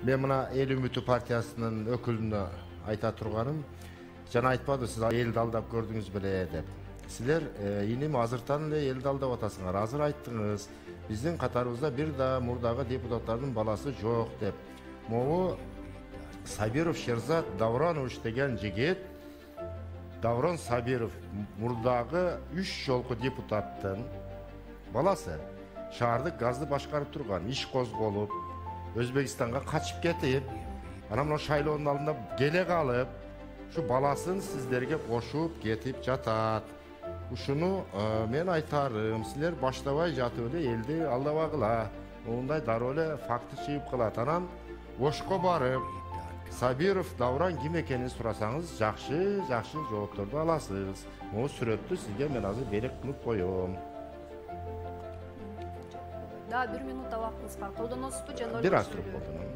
Мен мына Эл Үмүтү партиясынын өкүлүнө айта турганым, жана айтпады сиз элди алдап көрдүңүз беле деп. Силер иним азыртан эле элди алдап атасыңар. Азыр айттыңыз, биздин катарыбызда бир да мурдагы депутаттардын баласы жок деп. Могу Сабиров Шерзат Давранович деген жигит, Даврон Сабиров мурдагы 3 жолку депутаттын баласы. Шаарды газды башкарып турган, иш козголуп, Өзбекстанга качып кетип, анан мына шайлоонун алдында келе калып, ушу баласын сиздерге кошуп кетип жатат. Ушуну мен айтарым, силер баштабай жатып эле элди алдабагыла. Мындай дароо эле факты чыгып калат. Анан Ошко барып, Сабиров Давран ким экенин сурасаңыз, жакшы жоопторду аласыз. Могу сүрөттү сизге мен азыр берек кылып коем. Да, 1 минутта вакытыңыз бар. Колдоносузбу же 0 Бир аз туруп колдоном.